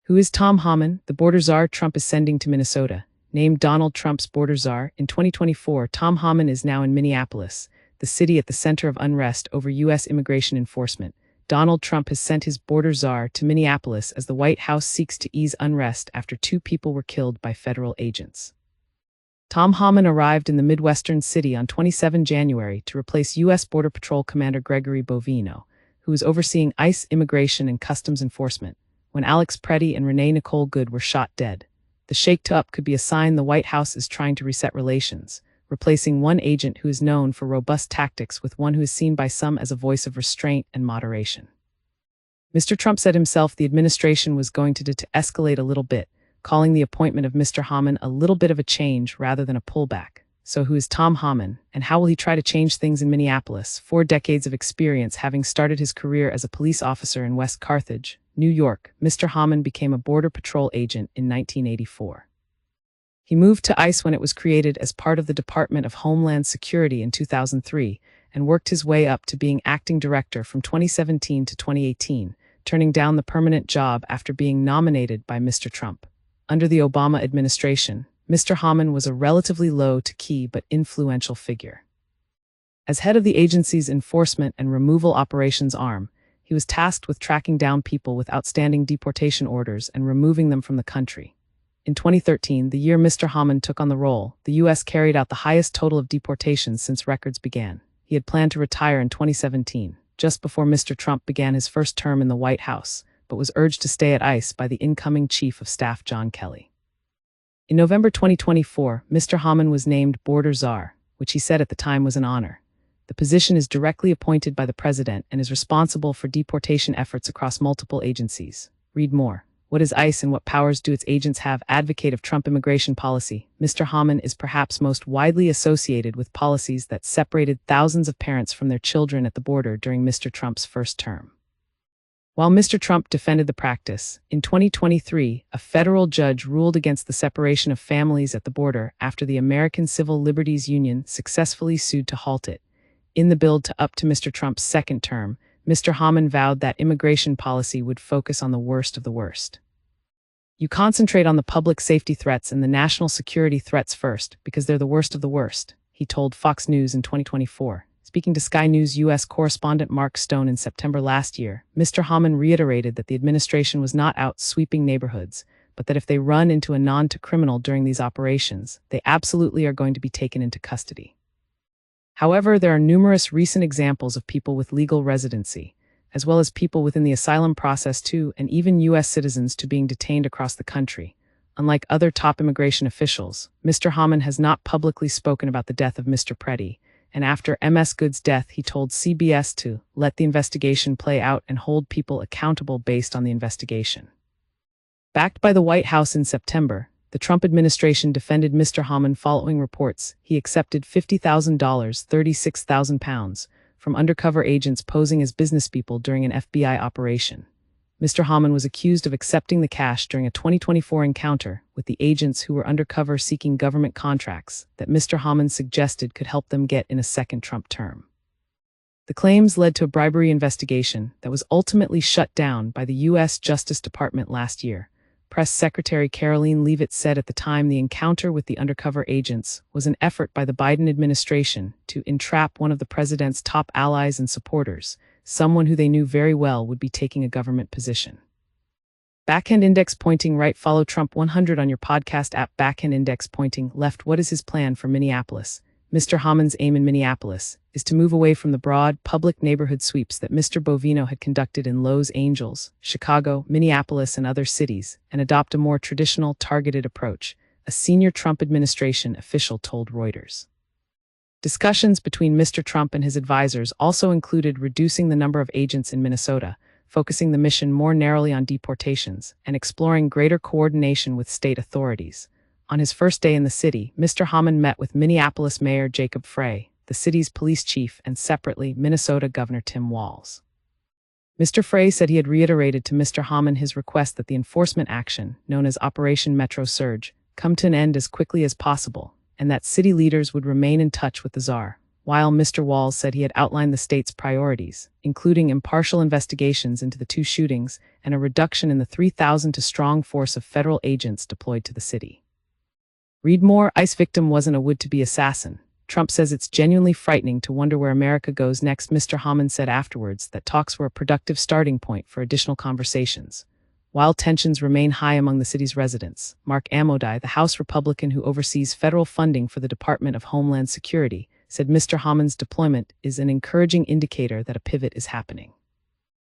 Who is Tom Homan, the border czar Trump is sending to Minnesota? Named Donald Trump's border czar, in 2024, Tom Homan is now in Minneapolis, the city at the center of unrest over U.S. immigration enforcement. Donald Trump has sent his border czar to Minneapolis as the White House seeks to ease unrest after 2 people were killed by federal agents. Tom Homan arrived in the Midwestern city on 27 January to replace U.S. Border Patrol Commander Gregory Bovino, who was overseeing ICE immigration and customs enforcement, when Alex Preddy and Renee Nicole Good were shot dead. The shake-up could be a sign the White House is trying to reset relations, replacing one agent who is known for robust tactics with one who is seen by some as a voice of restraint and moderation. Mr. Trump said himself the administration was going to de-escalate a little bit, calling the appointment of Mr. Homan a little bit of a change rather than a pullback. So who is Tom Homan, and how will he try to change things in Minneapolis? 4 decades of experience, having started his career as a police officer in West Carthage, New York, Mr. Homan became a Border Patrol agent in 1984. He moved to ICE when it was created as part of the Department of Homeland Security in 2003 and worked his way up to being acting director from 2017 to 2018, turning down the permanent job after being nominated by Mr. Trump. Under the Obama administration, Mr. Homan was a relatively low-to-key but influential figure. As head of the agency's enforcement and removal operations arm, he was tasked with tracking down people with outstanding deportation orders and removing them from the country. In 2013, the year Mr. Homan took on the role, the U.S. carried out the highest total of deportations since records began. He had planned to retire in 2017, just before Mr. Trump began his first term in the White House, but was urged to stay at ICE by the incoming Chief of Staff John Kelly. In November 2024, Mr. Homan was named Border Czar, which he said at the time was an honor. The position is directly appointed by the president and is responsible for deportation efforts across multiple agencies. Read more. What is ICE and what powers do its agents have? Advocate of Trump immigration policy, Mr. Homan is perhaps most widely associated with policies that separated thousands of parents from their children at the border during Mr. Trump's first term. While Mr. Trump defended the practice, in 2023, a federal judge ruled against the separation of families at the border after the American Civil Liberties Union successfully sued to halt it. In the build to up to Mr. Trump's second term, Mr. Homan vowed that immigration policy would focus on the worst of the worst. You concentrate on the public safety threats and the national security threats first, because they're the worst of the worst, he told Fox News in 2024. Speaking to Sky News U.S. correspondent Mark Stone in September last year, Mr. Homan reiterated that the administration was not out sweeping neighborhoods, but that if they run into a non-criminal during these operations, they absolutely are going to be taken into custody. However, there are numerous recent examples of people with legal residency, as well as people within the asylum process too, and even U.S. citizens too being detained across the country. Unlike other top immigration officials, Mr. Homan has not publicly spoken about the death of Mr. Preddy, and after Ms. Good's death he told CBS to let the investigation play out and hold people accountable based on the investigation. Backed by the White House in September, the Trump administration defended Mr. Homan following reports he accepted $50,000, £36,000, from undercover agents posing as businesspeople during an FBI operation. Mr. Homan was accused of accepting the cash during a 2024 encounter with the agents who were undercover seeking government contracts that Mr. Homan suggested could help them get in a second Trump term. The claims led to a bribery investigation that was ultimately shut down by the U.S. Justice Department last year. Press Secretary Karoline Leavitt said at the time the encounter with the undercover agents was an effort by the Biden administration to entrap one of the president's top allies and supporters, someone who they knew very well would be taking a government position. Backhand Index Pointing Right. Follow Trump 100 on your podcast app. Backhand Index Pointing Left. What is his plan for Minneapolis? Mr. Homan's aim in Minneapolis is to move away from the broad, public neighborhood sweeps that Mr. Bovino had conducted in Los Angeles, Chicago, Minneapolis, and other cities, and adopt a more traditional, targeted approach, a senior Trump administration official told Reuters. Discussions between Mr. Trump and his advisors also included reducing the number of agents in Minnesota, focusing the mission more narrowly on deportations, and exploring greater coordination with state authorities. On his first day in the city, Mr. Homan met with Minneapolis Mayor Jacob Frey, the city's police chief, and separately, Minnesota Governor Tim Walz. Mr. Frey said he had reiterated to Mr. Homan his request that the enforcement action, known as Operation Metro Surge, come to an end as quickly as possible, and that city leaders would remain in touch with the czar. while Mr. Walls said he had outlined the state's priorities, including impartial investigations into the two shootings and a reduction in the 3,000 to strong force of federal agents deployed to the city. Read more. ICE victim wasn't a would-to-be assassin. Trump says it's genuinely frightening to wonder where America goes next. Mr. Homan said afterwards that talks were a productive starting point for additional conversations. While tensions remain high among the city's residents, Mark Amodei, the House Republican who oversees federal funding for the Department of Homeland Security, said Mr. Homan's deployment is an encouraging indicator that a pivot is happening.